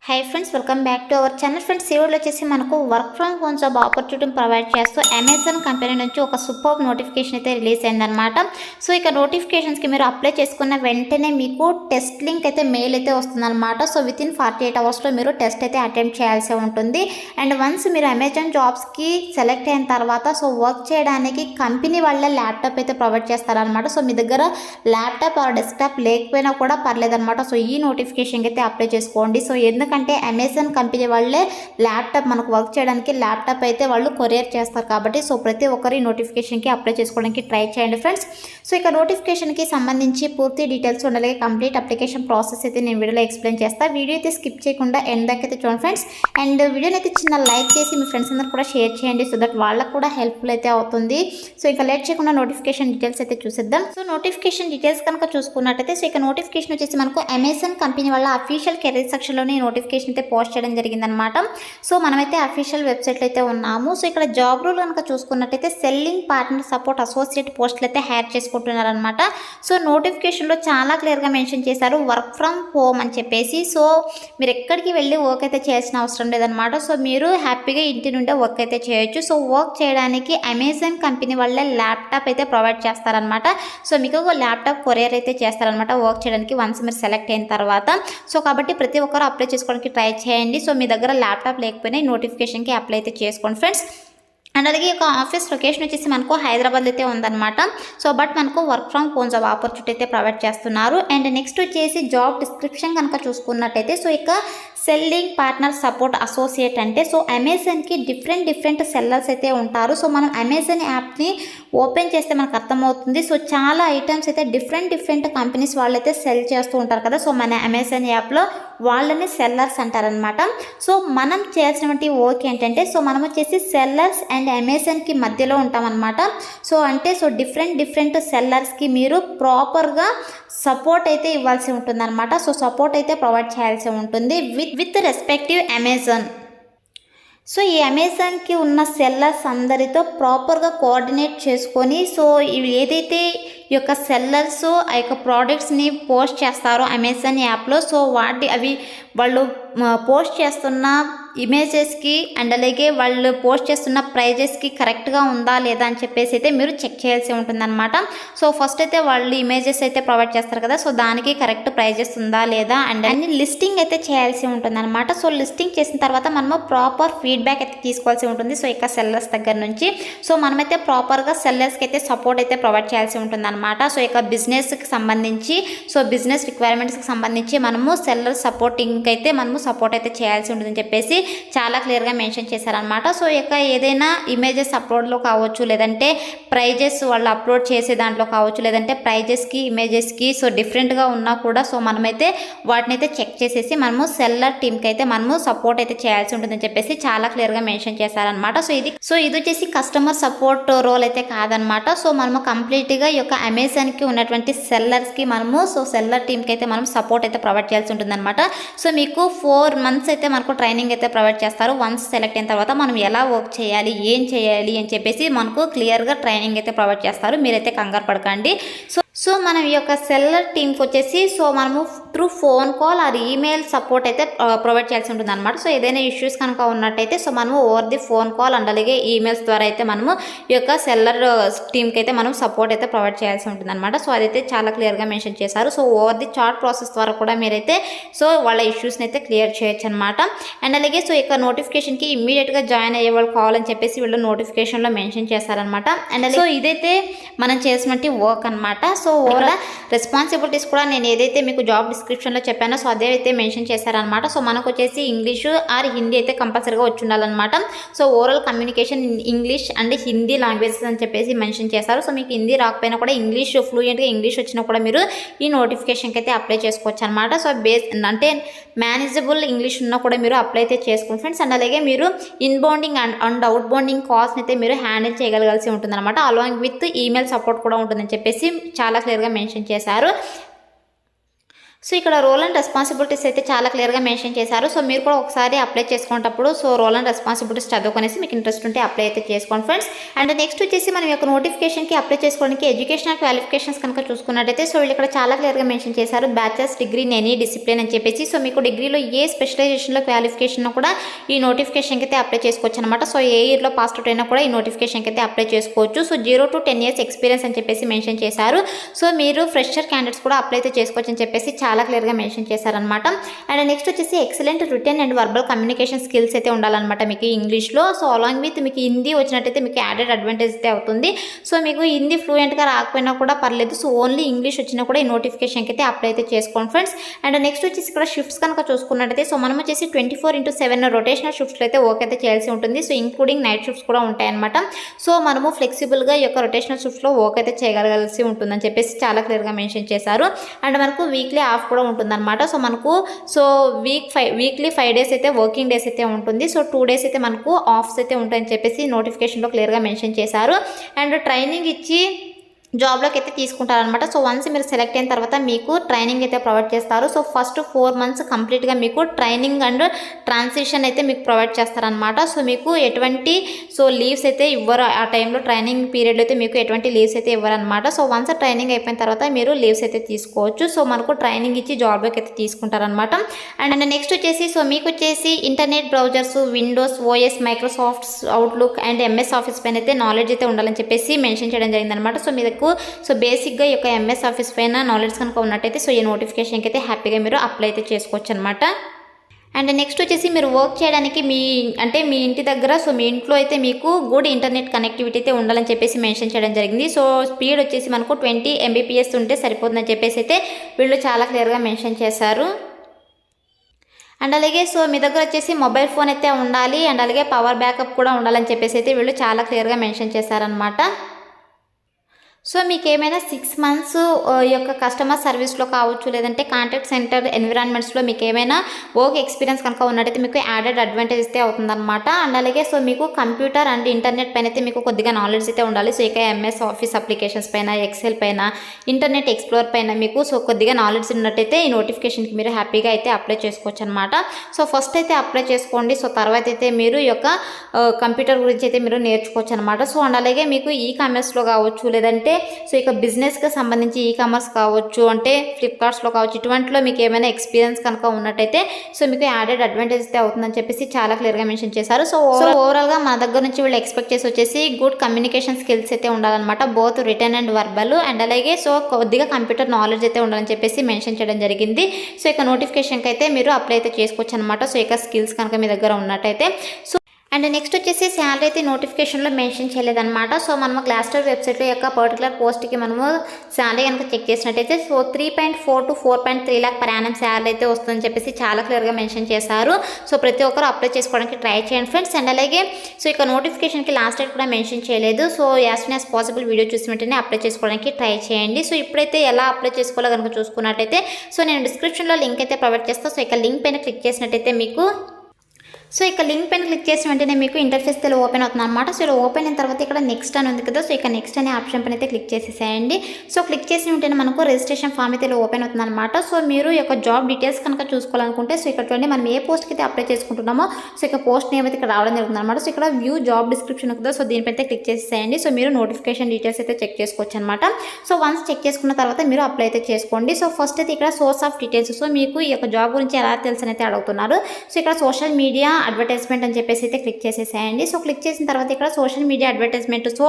High friends, welcome back to our channel. Friends, ఈ వీడియోలో వచ్చేసి మనకు వర్క్ ఫ్రమ్ హోమ్ జాబ్ ఆపర్చునిటీని ప్రొవైడ్ చేస్తూ అమెజాన్ కంపెనీ నుంచి ఒక సూపర్ నోటిఫికేషన్ అయితే రిలీజ్ అయిందనమాట. సో ఇక నోటిఫికేషన్స్కి మీరు అప్లై చేసుకున్న వెంటనే మీకు టెస్ట్ లింక్ అయితే మెయిల్ అయితే వస్తుందన్నమాట. సో విత్ ఇన్ 48 అవర్స్లో మీరు టెస్ట్ అయితే అటెంప్ట్ చేయాల్సి ఉంటుంది. అండ్ వన్స్ మీరు అమెజాన్ జాబ్స్కి సెలెక్ట్ అయిన తర్వాత సో వర్క్ చేయడానికి కంపెనీ వాళ్ళే ల్యాప్టాప్ అయితే ప్రొవైడ్ చేస్తారనమాట. సో మీ దగ్గర ల్యాప్టాప్ ఆర్ డెస్క్టాప్ లేకపోయినా కూడా పర్లేదనమాట. సో ఈ నోటిఫికేషన్కి అయితే అప్లై చేసుకోండి. సో ఎందుకంటే అమెజాన్ కంపెనీ వాళ్ళే ల్యాప్టాప్ మనకు వర్క్ చేయడానికి ల్యాప్టాప్ అయితే వాళ్ళు కొరియర్ చేస్తారు కాబట్టి సో ప్రతి ఒక్కరి నోటిఫికేషన్కి అప్లై చేసుకోవడానికి ట్రై చేయండి ఫ్రెండ్స్. సో ఇక నోటిఫికేషన్కి సంబంధించి పూర్తి డీటెయిల్స్ ఉండాలి, కంప్లీట్ అప్లికేషన్ ప్రాసెస్ అయితే నేను వీడియోలో ఎక్స్ప్లెయిన్ చేస్తాను. వీడియో అయితే స్కిప్ చేయకుండా ఎండ్ దాకా అయితే చూడండి ఫ్రెండ్స్. అండ్ వీడియోని అయితే చిన్న లైక్ చేసి మీ ఫ్రెండ్స్ అందరూ కూడా షేర్ చేయండి సో దట్ వాళ్ళకు కూడా హెల్ప్ఫుల్ అయితే అవుతుంది. సో ఇక లేట్ చేయకుండా నోటిఫికేషన్ డీటెయిల్స్ అయితే చూసేద్దాం. సో నోటిఫికేషన్ డీటెయిల్స్ కనుక చూసుకున్నట్టయితే సో ఇక నోటిఫికేషన్ వచ్చేసి మనకు అమెజాన్ కంపెనీ వాళ్ళ అఫీషియల్ కెరీర్ సెక్షన్లోనే నోటిఫికేషన్ అయితే పోస్ట్ చేయడం జరిగిందనమాట. సో మనమైతే అఫీషియల్ వెబ్సైట్లో అయితే ఉన్నాము. సో ఇక్కడ జాబ్ రూల్ కనుక చూసుకున్నట్టయితే సెల్లింగ్ పార్ట్నర్ సపోర్ట్ అసోసియేట్ పోస్టులు అయితే హైర్ చేసుకుంటున్నారనమాట. సో నోటిఫికేషన్లో చాలా క్లియర్గా మెన్షన్ చేశారు వర్క్ ఫ్రమ్ హోమ్ అని చెప్పేసి. సో మీరు ఎక్కడికి వెళ్ళి వర్క్ అయితే చేయాల్సిన అవసరం లేదనమాట. సో మీరు హ్యాపీగా ఇంటి నుండే వర్క్ అయితే చేయొచ్చు. సో వర్క్ చేయడానికి అమెజాన్ కంపెనీ వాళ్ళే ల్యాప్టాప్ అయితే ప్రొవైడ్ చేస్తారనమాట. సో మీకు ల్యాప్టాప్ కొరియర్ అయితే చేస్తారనమాట వర్క్ చేయడానికి వన్స్ మీరు సెలెక్ట్ అయిన తర్వాత. సో కాబట్టి ప్రతి ఒక్కరు అప్లై చేసుకోవడానికి ట్రై చేయండి. సో మీ దగ్గర ల్యాప్టాప్ లేకపోయినా ఈ నోటిఫికేషన్కి అప్లై అయితే చేసుకోండి ఫ్రెండ్స్. అండ్ అలాగే ఒక ఆఫీస్ లొకేషన్ వచ్చేసి మనకు హైదరాబాద్ అయితే ఉందన్నమాట. సో బట్ మనకు work from home job opportunity అయితే ప్రొవైడ్ చేస్తున్నారు. అండ్ నెక్స్ట్ వచ్చేసి జాబ్ డిస్క్రిప్షన్ కనుక చూసుకున్నట్టయితే సో ఇక సెల్లింగ్ పార్ట్నర్ సపోర్ట్ అసోసియేట్ అంటే సో అమెజాన్కి డిఫరెంట్ సెల్లర్స్ అయితే ఉంటారు. సో మనం అమెజాన్ యాప్ని ఓపెన్ చేస్తే మనకు అర్థమవుతుంది. సో చాలా ఐటమ్స్ అయితే డిఫరెంట్ కంపెనీస్ వాళ్ళైతే సెల్ చేస్తూ ఉంటారు కదా. సో మన అమెజాన్ యాప్లో వాళ్ళని సెల్లర్స్ అంటారనమాట. సో మనం చేయాల్సినటువంటి వర్క్ ఏంటంటే సో మనం వచ్చేసి సెల్లర్స్ అండ్ అమెజాన్కి మధ్యలో ఉంటామన్నమాట. సో అంటే సో డిఫరెంట్ సెల్లర్స్కి మీరు ప్రాపర్గా సపోర్ట్ అయితే ఇవ్వాల్సి ఉంటుందన్నమాట. సో సపోర్ట్ అయితే ప్రొవైడ్ చేయాల్సి ఉంటుంది విత్ రెస్పెక్టివ్ అమెజాన్. సో ఈ అమెజాన్కి ఉన్న సెల్లర్స్ అందరితో ప్రాపర్గా కోఆర్డినేట్ చేసుకొని సో ఇవి ఏదైతే ఈ యొక్క సెల్లర్స్ ఆ యొక్క ప్రోడక్ట్స్ని పోస్ట్ చేస్తారో అమెజాన్ యాప్లో సో అవి వాళ్ళు పోస్ట్ చేస్తున్న ఇమేజెస్కి అండ్ అలాగే వాళ్ళు పోస్ట్ చేస్తున్న ప్రైజెస్కి కరెక్ట్గా ఉందా లేదా అని చెప్పేసి అయితే మీరు చెక్ చేయాల్సి ఉంటుందన్నమాట. సో ఫస్ట్ అయితే వాళ్ళు ఇమేజెస్ అయితే ప్రొవైడ్ చేస్తారు కదా. సో దానికి కరెక్ట్ ప్రైజెస్ ఉందా లేదా అండ్ అన్ని లిస్టింగ్ అయితే చేయాల్సి ఉంటుందన్నమాట. సో లిస్టింగ్ చేసిన తర్వాత మనము ప్రాపర్ ఫీడ్బ్యాక్ అయితే తీసుకోవాల్సి ఉంటుంది. సో ఇక సెల్లర్స్ దగ్గర నుంచి సో మనమైతే ప్రాపర్గా సెల్లర్స్కి అయితే సపోర్ట్ అయితే ప్రొవైడ్ చేయాల్సి ఉంటుందన్నమాట. సో ఇక బిజినెస్కి సంబంధించి సో బిజినెస్ రిక్వైర్మెంట్స్కి సంబంధించి మనము సెల్లర్ సపోర్టింగ్ అయితే మనము సపోర్ట్ అయితే చేయాల్సి ఉంటుందని చెప్పేసి చాలా క్లియర్గా మెన్షన్ చేశారనమాట. సో ఇక ఏదైనా ఇమేజెస్ అప్లోడ్లో కావచ్చు లేదంటే ప్రైజెస్ వాళ్ళు అప్లోడ్ చేసే దాంట్లో కావచ్చు లేదంటే ప్రైజెస్కి ఇమేజెస్కి సో డిఫరెంట్గా ఉన్నా కూడా సో మనమైతే వాటిని అయితే చెక్ చేసేసి మనము సెల్లర్ టీమ్కి అయితే మనము సపోర్ట్ అయితే చేయాల్సి ఉంటుందని చెప్పేసి చాలా క్లియర్గా మెన్షన్ చేశారనమాట. సో ఇది వచ్చేసి కస్టమర్ సపోర్ట్ రోల్ అయితే కాదనమాట. సో మనము కంప్లీట్గా ఈ యొక్క అమెజాన్కి ఉన్నటువంటి సెల్లర్స్కి మనము సో సెల్లర్ టీమ్కి అయితే మనం సపోర్ట్ అయితే ప్రొవైడ్ చేయాల్సి ఉంటుందన్నమాట. సో మీకు 4 months అయితే మనకు ట్రైనింగ్ అయితే ప్రొవైడ్ చేస్తారు. వన్స్ సెలెక్ట్ అయిన తర్వాత మనం ఎలా వర్క్ చేయాలి ఏం చేయాలి అని చెప్పేసి మనకు క్లియర్గా ట్రైనింగ్ అయితే ప్రొవైడ్ చేస్తారు. మీరైతే కంగారు పడకండి. సో మనం ఈ యొక్క సెల్లర్ టీమ్కి వచ్చేసి సో మనము through phone call or email support అయితే ప్రొవైడ్ చేయాల్సి ఉంటుంది అనమాట. సో ఏదైనా ఇష్యూస్ కనుక ఉన్నట్టయితే సో మనము over the phone call and అలాగే ఈమెయిల్స్ ద్వారా అయితే మనము ఈ యొక్క సెల్లర్ టీమ్కి అయితే మనం సపోర్ట్ అయితే ప్రొవైడ్ చేయాల్సి ఉంటుంది అనమాట. సో అదైతే చాలా క్లియర్గా మెన్షన్ చేశారు. So over the chat process ద్వారా కూడా మీరైతే సో వాళ్ళ ఇష్యూస్ని అయితే క్లియర్ చేయొచ్చు అనమాట. అండ్ అలాగే సో ఇక నోటిఫికేషన్కి ఇమ్మీడియట్గా జాయిన్ అయ్యే వాళ్ళు కావాలని చెప్పేసి వీళ్ళు నోటిఫికేషన్లో మెన్షన్ చేశారనమాట. అండ్ అలాగే సో ఇదైతే మనం చేసినట్టు వర్క్ అనమాట. సో ఓవరాల్ రెస్పాన్సిబిలిటీస్ కూడా నేను ఏదైతే మీకు జాబ్ డిస్క్రిప్షన్లో చెప్పానో సో అదే అయితే మెన్షన్ చేశారనమాట. సో మనకు వచ్చేసి ఇంగ్లీషు ఆర్ హిందీ అయితే కంపల్సరీగా వచ్చి ఉండాలన్నమాట. So overall communication English and Hindi languages అని చెప్పేసి మెన్షన్ చేశారు. సో మీకు హిందీ రాకపోయినా కూడా ఇంగ్లీష్ ఫ్లూయెంట్గా ఇంగ్లీష్ వచ్చినా కూడా మీరు ఈ నోటిఫికేషన్కి అయితే అప్లై చేసుకోవచ్చు అనమాట. సో అంటే మేనేజబుల్ ఇంగ్లీష్ ఉన్నా కూడా మీరు అప్లై అయితే చేసుకోండి ఫ్రెండ్స్. అండ్ అలాగే మీరు ఇన్బౌండింగ్ అండ్ అవుట్ బౌండింగ్ కాల్స్ని అయితే మీరు హ్యాండిల్ చేయగలగాల్సి ఉంటుందన్నమాట. అలాంగ్ విత్ ఈమెయిల్ సపోర్ట్ కూడా ఉంటుందని చెప్పేసి చాలా క్లియర్గా మెన్షన్ చేశారు. సో ఇక్కడ రోల్ అండ్ రెస్పాన్సిబిలిటీస్ అయితే చాలా క్లియర్గా మెన్షన్ చేశారు. సో మీరు కూడా ఒకసారి అప్లై చేసుకునేటప్పుడు సో రోల్ అండ్ రెస్పాన్సిబిలిటీస్ చదువుకునేసి మీకు ఇంట్రెస్ట్ ఉంటే అప్లై అయితే చేసుకోండి ఫ్రెండ్స్. అండ్ నెక్స్ట్ వచ్చేసి మనం యొక్క నోటిఫికేషన్కి అప్లై చేసుకోవడానికి ఎడ్యుకేషనల్ క్వాలిఫికేషన్స్ కనుక చూసుకున్నట్టయితే సో వీళ్ళు ఇక్కడ చాలా క్లియర్గా మెన్షన్ చేశారు. Bachelors degree in any discipline అని చెప్పేసి సో మీకు డిగ్రీలో ఏ స్పెషలైజేషన్లో క్వాలిఫికేషన్ కూడా ఈ నోటిఫికేషన్కి అయితే అప్లై చేసుకోవచ్చు అనమాట. సో ఏ ఇయర్లో పాస్ అవుట్ అయినా కూడా ఈ నోటిఫికేషన్కి అయితే అప్లై చేసుకోవచ్చు. సో 0 to 10 years ఎక్స్పీరియన్స్ అని చెప్పేసి మెన్షన్ చేశారు. సో మీరు ఫ్రెషర్ క్యాండిడేట్స్ కూడా అప్లై అయితే చేసుకోవచ్చు అని చెప్పేసి చాలా క్లియర్గా మెన్షన్ చేశారనమాట. అండ్ నెక్స్ట్ వచ్చేసి excellent return and verbal communication skills అయితే ఉండాలన్నమాట మీకు ఇంగ్లీష్లో. సో అలాంగ్ విత్ మీకు హిందీ వచ్చినట్టయితే మీకు యాడెడ్ అడ్వాంటేజ్ అయితే అవుతుంది. సో మీకు హిందీ ఫ్లూయెంట్గా రాకపోయినా కూడా పర్లేదు. సో ఓన్లీ ఇంగ్లీష్ వచ్చినా కూడా ఈ నోటిఫికేషన్కి అయితే అప్లై అయితే చేసుకోండి ఫ్రెండ్స్. అండ్ నెక్స్ట్ వచ్చేసి ఇక్కడ షిఫ్ట్స్ కనుక చూసుకున్నట్టయితే సో మనం వచ్చేసి 24/7 రొటేషనల్ షిఫ్ట్స్లో అయితే వర్క్ అయితే చేయాల్సి ఉంటుంది. సో ఇంక్లూడింగ్ నైట్ షిఫ్ట్స్ కూడా ఉంటాయన్నమాట. సో మనము ఫ్లెక్సిబుల్గా ఈ యొక్క రొటేషనల్ షిఫ్ట్స్లో వర్క్ అయితే చేయగలగాల్సి ఉంటుందని చెప్పేసి చాలా క్లియర్గా మెన్షన్ చేశారు. అండ్ మనకు వీక్లీ ఆఫ్ కూడా ఉంటుందన్నమాట. సో మనకు సో వీక్లీ 5 days అయితే వర్కింగ్ డేస్ అయితే ఉంటుంది. సో 2 days అయితే మనకు ఆఫ్స్ అయితే ఉంటాయని చెప్పేసి నోటిఫికేషన్లో క్లియర్గా మెన్షన్ చేశారు. అండ్ ట్రైనింగ్ ఇచ్చి జాబ్లోకి అయితే తీసుకుంటారనమాట. సో వన్స్ మీరు సెలెక్ట్ అయిన తర్వాత మీకు ట్రైనింగ్ అయితే ప్రొవైడ్ చేస్తారు. సో ఫస్ట్ 4 months కంప్లీట్గా మీకు ట్రైనింగ్ అండ్ ట్రాన్సిషన్ అయితే మీకు ప్రొవైడ్ చేస్తారనమాట. సో మీకు ఎటువంటి లీవ్స్ అయితే ఇవ్వరు ఆ టైంలో, ట్రైనింగ్ పీరియడ్లో అయితే మీకు ఎటువంటి లీవ్స్ అయితే ఇవ్వరనమాట. సో వన్స్ ట్రైనింగ్ అయిపోయిన తర్వాత మీరు లీవ్స్ అయితే తీసుకోవచ్చు. సో మనకు ట్రైనింగ్ ఇచ్చి జాబ్లోకి అయితే తీసుకుంటారనమాట. అండ్ నెక్స్ట్ వచ్చేసి సో మీకు వచ్చేసి internet browsers, Windows, OS, Microsoft outlook and MS office పైన అయితే నాలెడ్జ్ అయితే ఉండాలని చెప్పేసి మెన్షన్ చేయడం జరిగిందనమాట. సో మీకు సో బేసిక్గా ఈ యొక్క ఎంఎస్ ఆఫీస్ పైన నాలెడ్జ్ కనుక ఉన్నట్టయితే సో ఈ నోటిఫికేషన్కి అయితే హ్యాపీగా మీరు అప్లై అయితే చేసుకోవచ్చు అనమాట. అండ్ నెక్స్ట్ వచ్చేసి మీరు వర్క్ చేయడానికి మీ ఇంటి దగ్గర సో మీ ఇంట్లో అయితే మీకు గుడ్ ఇంటర్నెట్ కనెక్టివిటీ అయితే ఉండాలని చెప్పేసి మెన్షన్ చేయడం జరిగింది. సో స్పీడ్ వచ్చేసి మనకు 20 Mbps ఉంటే సరిపోతుందని చెప్పేసి అయితే వీళ్ళు చాలా క్లియర్గా మెన్షన్ చేశారు. అండ్ అలాగే సో మీ దగ్గర వచ్చేసి మొబైల్ ఫోన్ అయితే ఉండాలి. అండ్ అలాగే పవర్ బ్యాకప్ కూడా ఉండాలని చెప్పేసి అయితే వీళ్ళు చాలా క్లియర్గా మెన్షన్ చేశారనమాట. సో మీకు ఏమైనా 6 months ఈ యొక్క కస్టమర్ సర్వీస్లో కావచ్చు, లేదంటే కాంటాక్ట్ సెంటర్ ఎన్విరాన్మెంట్స్లో మీకు ఏమైనా వర్క్ ఎక్స్పీరియన్స్ కనుక ఉన్నట్టయితే మీకు యాడెడ్ అడ్వాంటేజ్ అయితే అవుతుందన్నమాట. అండ్ అలాగే సో మీకు కంప్యూటర్ అండ్ ఇంటర్నెట్ పైన అయితే మీకు కొద్దిగా నాలెడ్జ్ అయితే ఉండాలి. సో ఇక ఎంఎస్ ఆఫీస్ అప్లికేషన్స్ పైన, ఎక్సెల్ పైన, ఇంటర్నెట్ ఎక్స్ప్లోర్ పైన మీకు సో కొద్దిగా నాలెడ్జ్ ఉన్నట్టయితే ఈ నోటిఫికేషన్కి మీరు హ్యాపీగా అయితే అప్లై చేసుకోవచ్చు అనమాట. సో ఫస్ట్ అయితే అప్లై చేసుకోండి. సో తర్వాత అయితే మీరు ఈ యొక్క కంప్యూటర్ గురించి అయితే మీరు నేర్చుకోవచ్చు అనమాట. సో అండ్ అలాగే మీకు ఈ కామర్స్లో కావచ్చు, లేదంటే సో ఇక బిజినెస్కి సంబంధించి ఈ కామర్స్ కావచ్చు, అంటే ఫ్లిప్కార్ట్స్లో కావచ్చు, ఇటువంటిలో మీకు ఏమైనా ఎక్స్పీరియన్స్ కనుక ఉన్నట్టయితే సో మీకు యాడెడ్ అడ్వాంటేజ్ అయితే అవుతుందని చెప్పేసి చాలా క్లియర్గా మెన్షన్ చేశారు. సో ఓవరాల్గా మన దగ్గర నుంచి వీళ్ళు ఎక్స్పెక్ట్ చేసి వచ్చేసి గుడ్ కమ్యూనికేషన్ స్కిల్స్ అయితే ఉండాలన్నమాట, both return and verbal. And అలాగే సో కొద్దిగా కంప్యూటర్ నాలెడ్జ్ అయితే ఉండాలని చెప్పేసి మెన్షన్ చేయడం జరిగింది. సో ఇక నోటిఫికేషన్కి అయితే మీరు అప్లై అయితే చేసుకోవచ్చు అనమాట. సో ఇక స్కిల్స్ కనుక మీ దగ్గర ఉన్నట్టయితే. సో అండ్ నెక్స్ట్ వచ్చేసి శాలరీ అయితే నోటిఫికేషన్లో మెన్షన్ చేయలేదన్నమాట. సో మనము గ్లాస్టర్ వెబ్సైట్లో యొక్క పర్టికులర్ పోస్ట్కి మనము శాలరీ కనుక చెక్ చేసినట్టయితే so 3.4 to 4.3 lakh per annum salary అయితే వస్తుందని చెప్పేసి చాలా క్లియర్గా మెన్షన్ చేశారు. సో ప్రతి ఒక్కరు అప్లై చేసుకోవడానికి ట్రై చేయండి ఫ్రెండ్స్. అండ్ అలాగే సో ఇక నోటిఫికేషన్కి లాస్ట్ డేట్ కూడా మెన్షన్ చేయలేదు. So as soon as possible video చూసి వెంటనే అప్లై చేసుకోవడానికి ట్రై చేయండి. సో ఇప్పుడైతే ఎలా అప్లై చేసుకోవాలో కనుక చూసుకున్నట్టయితే సో నేను డిస్క్రిప్షన్లో లింక్ అయితే ప్రొవైడ్ చేస్తాను. సో ఇక లింక్ పైన క్లిక్ చేసినట్టయితే మీకు సో ఇక లింక్ పైన క్లిక్ చేసిన వెంటనే మీకు ఇంటర్ఫేస్ తెలు ఓపెన్ అవుతుంది అనమాట. సో ఇలా ఓపెన్ అయిన తర్వాత ఇక్కడ నెక్స్ట్ అని ఉంది కదా. సో ఇక నెక్స్ట్ అనే ఆప్షన్ పైన అయితే క్లిక్ చేసేసేయండి. సో క్లిక్ చేసిన వెంటనే మనకు రిజిస్ట్రేషన్ ఫామ్ అయితే ఓపెన్ అవుతుంది అనమాట. సో మీరు ఈ యొక్క జాబ్ డీటెయిల్స్ కనుక చూసుకోవాలనుకుంటే సో ఇక్కడ చూడండి మనం ఏ పోస్ట్కి అయితే అప్లై చేసుకుంటున్నామో సో ఇక పోస్ట్ నేమ్ అయితే ఇక్కడ రావడం జరుగుతుంది అనమాట. సో ఇక్కడ వ్యూ జాబ్ డిస్క్రిప్షన్ కదా. సో దీనిపైన అయితే క్లిక్ చేసేసేయండి. సో మీరు నోటిఫికేషన్ డీటెయిల్స్ అయితే చెక్ చేసుకోవచ్చు అనమాట. సో వన్స్ చెక్ చేసుకున్న తర్వాత మీరు అప్లై అయితే చేసుకోండి. సో ఫస్ట్ అయితే ఇక్కడ సోర్స్ ఆఫ్ డీటెయిల్స్, సో మీకు ఈ యొక్క జాబ్ గురించి ఎలా తెలుసు అయితే అడుగుతున్నారు. సో ఇక్కడ సోషల్ మీడియా అడ్వర్టైజ్మెంట్ అని చెప్పేసి అయితే క్లిక్ చేసేసేయండి. సో క్లిక్ చేసిన తర్వాత ఇక్కడ సోషల్ మీడియా అడ్వర్టైజ్మెంట్, సో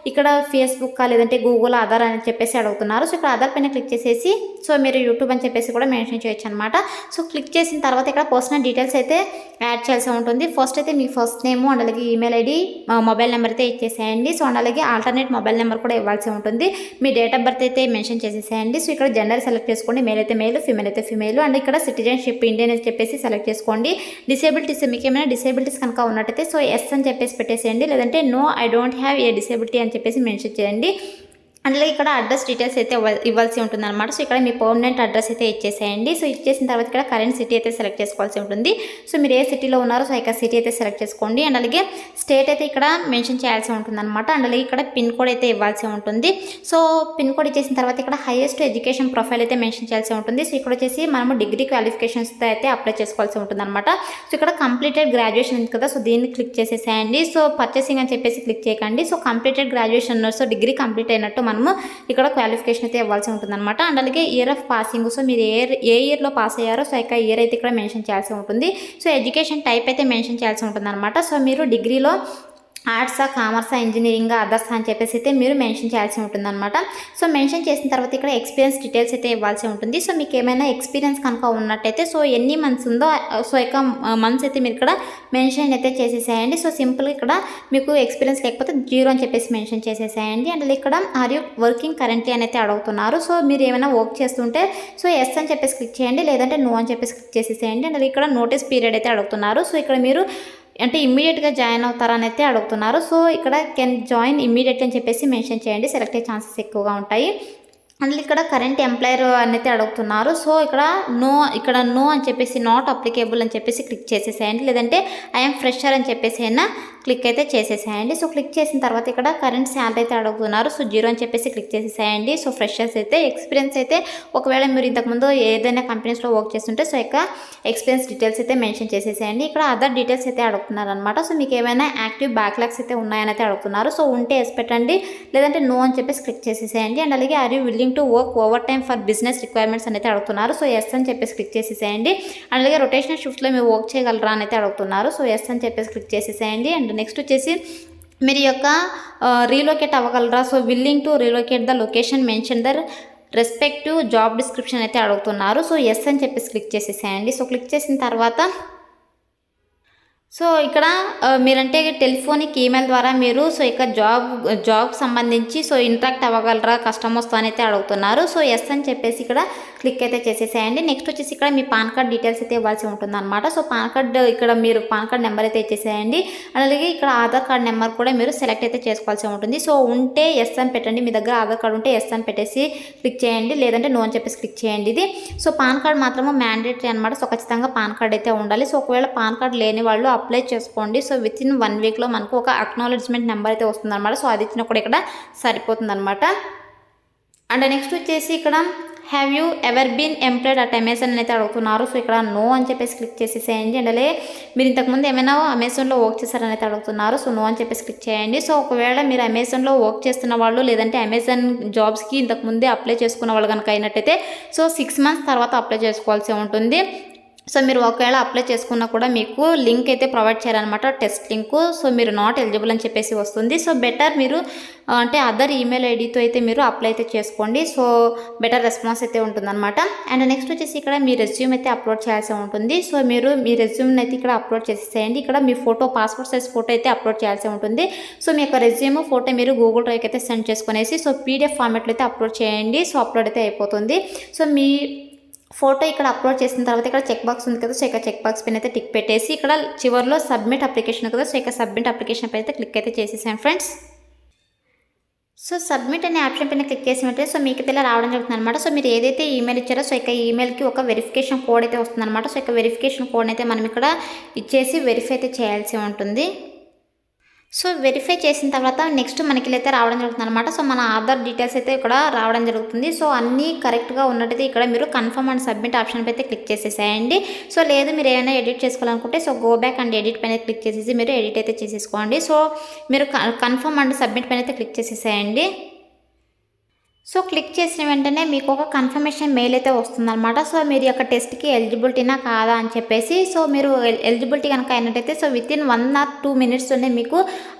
ఇక్కడ ఫేస్బుక్ లేదంటే గూగుల్, ఆధార్ అని చెప్పేసి అడుగుతున్నారు. సో ఇక్కడ ఆధార్ పైన క్లిక్ చేసేసి సో మీరు యూట్యూబ్ అని చెప్పేసి కూడా మెన్షన్ చేయొచ్చు అనమాట. సో క్లిక్ చేసిన తర్వాత ఇక్కడ పర్సనల్ డీటెయిల్స్ అయితే యాడ్ చేయాల్సి ఉంటుంది. ఫస్ట్ అయితే మీ ఫస్ట్ నేమ్ అండ్ అలాగే ఈమెయిల్ ఐడి, మొబైల్ నెంబర్ అయితే ఇచ్చేసేయండి. సో అండ్ అలాగే ఆల్టర్నేట్ మొబైల్ నెంబర్ కూడా ఇవ్వాల్సి ఉంటుంది. మీ డేట్ ఆఫ్ బర్త్ అయితే మెన్షన్ చేసేసేయండి. సో ఇక్కడ జెండర్ సెలెక్ట్ చేసుకోండి, మేల్ అయితే మేల్, ఫీమేల్ అయితే ఫీమేల్. అండ్ ఇక్కడ సిటిజన్షిప్ ఇండియన్ అని చెప్పేసి సెలెక్ట్ చేసుకోండి. డిసేబిలిటీస్, మీకు ఏమైనా డిసేబిలిటీస్ కనుక ఉన్నట్టయితే సో ఎస్ అని చెప్పేసి పెట్టేసేయండి, లేదంటే no I don't have a disability అని చెప్పేసి మెన్షన్ చేయండి. అందులో ఇక్కడ అడ్రస్ డీటెయిల్స్ అయితే ఇవ్వాల్సి ఉంటుందన్నమాట. సో ఇక్కడ మీ పర్మనెంట్ అడ్రస్ అయితే ఇచ్చేసేయండి. సో ఇచ్చేసిన తర్వాత ఇక్కడ కరెంట్ సిటీ అయితే సెలెక్ట్ చేసుకోవాల్సి ఉంటుంది. సో మీరు ఏ సిటీలో ఉన్నారో సో ఇక్కడ సిటీ అయితే సెలెక్ట్ చేసుకోండి. అండ్ అలాగే స్టేట్ అయితే ఇక్కడ మెన్షన్ చేయాల్సి ఉంటుందన్నమాట. అండ్ అలాగే ఇక్కడ పిన్ కోడ్ అయితే ఇవ్వాల్సి ఉంటుంది. సో పిన్ కోడ్ ఇచ్చేసిన తర్వాత ఇక్కడ హైయెస్ట్ ఎడ్యుకేషన్ ప్రొఫైల్ అయితే మెన్షన్ చేయాల్సి ఉంటుంది. సో ఇక్కడ వచ్చేసి మనము డిగ్రీ క్వాలిఫికేషన్స్తో అయితే అప్లై చేసుకోవాల్సి ఉంటుందన్నమాట. సో ఇక్కడ కంప్లీటెడ్ గ్రాడ్యుయేషన్ ఉంది కదా, సో దీన్ని క్లిక్ చేసేసేయండి. సో పర్చేసింగ్ అని చెప్పేసి క్లిక్ చేయకండి. So completed graduation, so degree complete అయినట్టు మనము ఇక్కడ క్వాలిఫికేషన్ అయితే ఇవ్వాల్సి ఉంటుందన్నమాట. అండ్ అలాగే ఇయర్ ఆఫ్ పాసింగ్, సో మీరు ఏ ఇయర్లో పాస్ అయ్యారో సో ఇక ఇయర్ అయితే ఇక్కడ మెన్షన్ చేయాల్సి ఉంటుంది. సో ఎడ్యుకేషన్ టైప్ అయితే మెన్షన్ చేయాల్సి ఉంటుందన్నమాట. సో మీరు డిగ్రీలో ఆర్ట్సా, కామర్సా, ఇంజనీరింగ్, అదర్స్ అని చెప్పేసి అయితే మీరు మెన్షన్ చేయాల్సి ఉంటుందన్నమాట. సో మెన్షన్ చేసిన తర్వాత ఇక్కడ ఎక్స్పీరియన్స్ డీటెయిల్స్ అయితే ఇవ్వాల్సి ఉంటుంది. సో మీకు ఏమైనా ఎక్స్పీరియన్స్ కనుక ఉన్నట్టయితే సో ఎన్ని మంత్స్ ఉందో సో ఇక మంత్స్ అయితే మీరు ఇక్కడ మెన్షన్ అయితే చేసేసేయండి. సో సింపుల్గా ఇక్కడ మీకు ఎక్స్పీరియన్స్ లేకపోతే 0 అని చెప్పేసి మెన్షన్ చేసేసేయండి. అండ్ ఇక్కడ ఆర్ యూ వర్కింగ్ కరెంట్లీ అని అయితే అడుగుతున్నారు. సో మీరు ఏమైనా వర్క్ చేస్తుంటే సో ఎస్ అని చెప్పేసి క్లిక్ చేయండి, లేదంటే నో అని చెప్పేసి క్లిక్ చేసేసేయండి. అండ్ ఇక్కడ నోటీస్ పీరియడ్ అయితే అడుగుతున్నారు. సో ఇక్కడ మీరు అంటే ఇమ్మీడియట్గా జాయిన్ అవుతారని అయితే అడుగుతున్నారు. సో ఇక్కడ కెన్ జాయిన్ ఇమ్మీడియట్లీ అని చెప్పేసి మెన్షన్ చేయండి, సెలెక్ట్ అయ్యే ఛాన్సెస్ ఎక్కువగా ఉంటాయి. అందులో ఇక్కడ కరెంట్ ఎంప్లాయర్ అని అయితే అడుగుతున్నారు. సో ఇక్కడ నో అని చెప్పేసి నాట్ అప్లికేబుల్ అని చెప్పేసి క్లిక్ చేసేసేయండి, లేదంటే ఐఎమ్ ఫ్రెషర్ అని చెప్పేసి అయినా క్లిక్ అయితే చేసేసేయండి. సో క్లిక్ చేసిన తర్వాత ఇక్కడ కరెంట్ శాలరీ అయితే అడుగుతున్నారు. సో 0 అని చెప్పేసి క్లిక్ చేసేసేయండి. సో ఫ్రెషర్స్ అయితే ఎక్స్పీరియన్స్ అయితే ఒకవేళ మీరు ఇంతకుముందు ఏదైనా కంపెనీస్లో వర్క్ చేస్తుంటే సో ఇక ఎక్స్పీరియన్స్ డీటెయిల్స్ అయితే మెన్షన్ చేసేసేయండి. ఇక్కడ అదర్ డీటెయిల్స్ అయితే అడుగుతున్నారు అనమాట. సో మీకు ఏమైనా యాక్టివ్ బ్యాక్లాగ్స్ అయితే ఉన్నాయని అయితే అడుగుతున్నారు. సో ఉంటే ఎస్ పెట్టండి, లేదంటే నో అని చెప్పేసి క్లిక్ చేసేసేయండి. అండ్ అలాగే are you willing to work over time for business requirements అని అయితే అడుగుతున్నారు. సో ఎస్ అని చెప్పేసి క్లిక్ చేసేసేయండి. అండ్ అలాగే రొటేషనల్ షిఫ్ట్లో మీరు వర్క్ చేయగలరా అని అయితే అడుగుతున్నారు. సో ఎస్ అని చెప్పేసి క్లిక్ చేసేసేయండి. అండ్ నెక్స్ట్ వచ్చేసి మీరు యొక్క రీలొకేట్ అవ్వగలరా, so willing to relocate the location mention the respective job description అయితే అడుగుతున్నారు. సో ఎస్ అని చెప్పేసి క్లిక్ చేసేసేయండి. సో క్లిక్ చేసిన తర్వాత సో ఇక్కడ మీరంటే టెలిఫోనిక్ ఈమెయిల్ ద్వారా మీరు సో ఇక జాబ్ సంబంధించి సో ఇంటరాక్ట్ అవ్వగలరా కస్టమర్స్తో అయితే అడుగుతున్నారు. సో ఎస్ అని చెప్పేసి ఇక్కడ క్లిక్ అయితే చేసేసేయండి. నెక్స్ట్ వచ్చేసి ఇక్కడ మీ పాన్ కార్డ్ డీటెయిల్స్ అయితే ఇవ్వాల్సి ఉంటుందన్నమాట. సో పాన్ కార్డ్ ఇక్కడ మీరు పాన్ కార్డ్ నెంబర్ అయితే ఇచ్చేసేయండి. అలాగే ఇక్కడ ఆధార్ కార్డ్ నెంబర్ కూడా మీరు సెలెక్ట్ అయితే చేసుకోవాల్సి ఉంటుంది. సో ఉంటే ఎస్ అని పెట్టండి, మీ దగ్గర ఆధార్ కార్డ్ ఉంటే ఎస్ అని పెట్టేసి క్లిక్ చేయండి, లేదంటే నో అని చెప్పేసి క్లిక్ చేయండి. ఇది సో పాన్ కార్డ్ మాత్రము మ్యాండేటరీ అనమాట. సో ఖచ్చితంగా పాన్ కార్డ్ అయితే ఉండాలి. సో ఒకవేళ పాన్ కార్డ్ లేని వాళ్ళు అప్లై చేసుకోండి. సో విత్ ఇన్ 1 వీక్లో మనకు ఒక అక్నాలెడ్జ్మెంట్ నెంబర్ అయితే వస్తుంది అనమాట. సో అది ఇచ్చిన కూడా ఇక్కడ సరిపోతుంది అనమాట. అండ్ నెక్స్ట్ వచ్చేసి ఇక్కడ have you ever been employed at Amazon అయితే అడుగుతున్నారు. సో ఇక్కడ నో అని చెప్పేసి క్లిక్ చేసేసేయండి. అండ్ అలాగే మీరు ఇంతకుముందు ఏమైనా అమెజాన్లో వర్క్ చేశారని అయితే అడుగుతున్నారు. సో నో అని చెప్పేసి క్లిక్ చేయండి. సో ఒకవేళ మీరు అమెజాన్లో వర్క్ చేస్తున్న వాళ్ళు, లేదంటే అమెజాన్ జాబ్స్కి ఇంతకుముందే అప్లై చేసుకున్న వాళ్ళు కనుక అయినట్టయితే సో 6 మంత్స్ తర్వాత అప్లై చేసుకోవాల్సి ఉంటుంది. సో మీరు ఒకవేళ అప్లై చేసుకున్నా కూడా మీకు లింక్ అయితే ప్రొవైడ్ చేయాలన్నమాట, టెస్ట్ లింకు. సో మీరు నాట్ ఎలిజిబుల్ అని చెప్పేసి వస్తుంది. సో బెటర్ మీరు అంటే అదర్ ఈమెయిల్ ఐడితో అయితే మీరు అప్లై అయితే చేసుకోండి. సో బెటర్ రెస్పాన్స్ అయితే ఉంటుందన్నమాట. అండ్ నెక్స్ట్ వచ్చేసి ఇక్కడ మీ రెజ్యూమ్ అయితే అప్లోడ్ చేయాల్సి ఉంటుంది. సో మీరు మీ రెజ్యూమ్ని అయితే ఇక్కడ అప్లోడ్ చేసేసేయండి. ఇక్కడ మీ ఫోటో, పాస్పోర్ట్ సైజ్ ఫోటో అయితే అప్లోడ్ చేయాల్సి ఉంటుంది. సో మీ యొక్క రెజ్యూమ్ ఫోటో మీరు గూగుల్ డ్రైవ్కి అయితే సెండ్ చేసుకునేసి సో PDF ఫార్మాట్లో అయితే అప్లోడ్ చేయండి. సో అప్లోడ్ అయితే అయిపోతుంది. సో మీ ఫోటో ఇక్కడ అప్లోడ్ చేసిన తర్వాత ఇక్కడ చెక్ బాక్స్ ఉంది కదా, సో ఇక్కడ చెక్ బాక్స్ పైన అయితే టిక్ పెట్టేసి ఇక్కడ చివరిలో సబ్మిట్ అప్లికేషన్ కదా, సో ఇక్కడ సబ్మిట్ అప్లికేషన్ పైన అయితే క్లిక్ అయితే చేసేసాను ఫ్రెండ్స్. సో సబ్మిట్ అనే ఆప్షన్ పైన క్లిక్ చేసి ఉంటే సో మీకు ఇలా రావడం జరుగుతుంది అనమాట. సో మీరు ఏదైతే ఈమెయిల్ ఇచ్చారో సో ఇక ఈమెయిల్కి ఒక వెరిఫికేషన్ కోడ్ అయితే వస్తుంది అనమాట. సో ఇక వెరిఫికేషన్ కోడ్ అయితే మనం ఇక్కడ ఇచ్చేసి వెరిఫై అయితే చేయాల్సి ఉంటుంది. సో వెరిఫై చేసిన తర్వాత నెక్స్ట్ మనకి అయితే రావడం జరుగుతుంది అనమాట. సో మన ఆధార్ డీటెయిల్స్ అయితే ఇక్కడ రావడం జరుగుతుంది. సో అన్నీ కరెక్ట్గా ఉన్నట్టయితే ఇక్కడ మీరు కన్ఫర్మ్ అండ్ సబ్మిట్ ఆప్షన్ అయితే క్లిక్ చేసేసేయండి. సో లేదు మీరు ఏమైనా ఎడిట్ చేసుకోవాలనుకుంటే so go back and edit పైన క్లిక్ చేసేసి మీరు ఎడిట్ అయితే చేసేసుకోండి. సో మీరు కన్ఫర్మ్ అండ్ సబ్మిట్ పైన అయితే క్లిక్ చేసేసేయండి. సో క్లిక్ చేసిన వెంటనే మీకు ఒక కన్ఫర్మేషన్ మెయిల్ అయితే వస్తుందన్నమాట. సో మీరు యొక్క టెస్ట్కి ఎలిజిబిలిటీనా కాదా అని చెప్పేసి సో మీరు ఎలిజిబిలిటీ కనుక అయినట్టయితే సో విత్ ఇన్ 1 or 2 మినిట్స్లోనే మీకు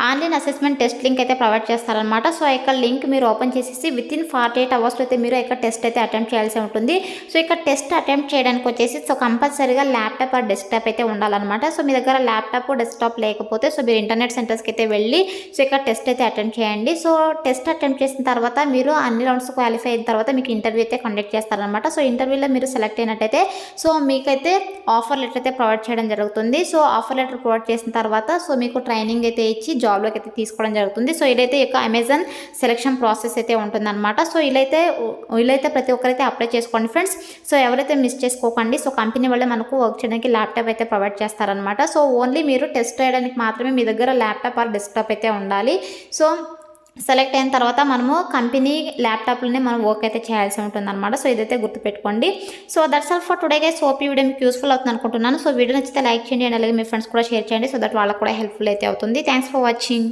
ఆన్లైన్ అసెస్మెంట్ టెస్ట్ లింక్ అయితే ప్రొవైడ్ చేస్తారనమాట. సో ఇక్కడ లింక్ మీరు ఓపెన్ చేసేసి విత్ ఇన్ 48 అవర్స్లో అయితే మీరు ఇక్కడ టెస్ట్ అయితే అటెంప్ట్ చేయాల్సి ఉంటుంది. సో ఇక్కడ టెస్ట్ అటెంప్ట్ చేయడానికి వచ్చేసి సో కంపల్సరీగా ల్యాప్టాప్ ఆర్ డెస్క్టాప్ అయితే ఉండాలన్నమాట. సో మీ దగ్గర ల్యాప్టాప్ డెస్క్టాప్ లేకపోతే సో మీరు ఇంటర్నెట్ సెంటర్స్కి అయితే వెళ్ళి సో ఇక్కడ టెస్ట్ అయితే అటెంప్ట్ చేయండి. సో టెస్ట్ అటెంప్ట్ చేసిన తర్వాత మీరు అన్ని రౌండ్స్ క్వాలిఫై అయిన తర్వాత మీకు ఇంటర్వ్యూ అయితే కండక్ట్ చేస్తారనమాట. సో ఇంటర్వ్యూలో మీరు సెలెక్ట్ అయినట్టయితే సో మీకైతే ఆఫర్ లెటర్ అయితే ప్రొవైడ్ చేయడం జరుగుతుంది. సో ఆఫర్ లెటర్ ప్రొవైడ్ చేసిన తర్వాత సో మీకు ట్రైనింగ్ అయితే ఇచ్చి జాబ్లోకి అయితే తీసుకోవడం జరుగుతుంది. సో ఇదైతే యొక్క అమెజాన్ సెలక్షన్ ప్రాసెస్ అయితే ఉంటుందన్నమాట. సో వీళ్ళైతే ప్రతి ఒక్కరైతే అప్లై చేసుకోండి ఫ్రెండ్స్. సో ఎవరైతే మిస్ చేసుకోకండి. సో కంపెనీ వాళ్ళే మనకు వర్క్ చేయడానికి ల్యాప్టాప్ అయితే ప్రొవైడ్ చేస్తారనమాట. సో ఓన్లీ మీరు టెస్ట్ చేయడానికి మాత్రమే మీ దగ్గర ల్యాప్టాప్ ఆర్ డెస్క్టాప్ అయితే ఉండాలి. సో సెలెక్ట్ అయిన తర్వాత మనము కంపెనీ ల్యాప్టాప్లోనే మనం వర్క్ అయితే చేయాల్సి ఉంటుంది అనమాట. సో ఇదైతే గుర్తుపెట్టుకోండి. So that's all for today guys. Hope ఈ వీడియో మీకు యూస్ఫుల్ అవుతుంది అనుకుంటున్నాను. సో వీడియో నచ్చితే లైక్ చేయండి అండ్ అలాగే మీ ఫ్రెండ్స్ కూడా షేర్ చేయండి. సో దట్ వాళ్ళకు కూడా హెల్ప్ఫుల్ అయితే అవుతుంది. Thanks for watching.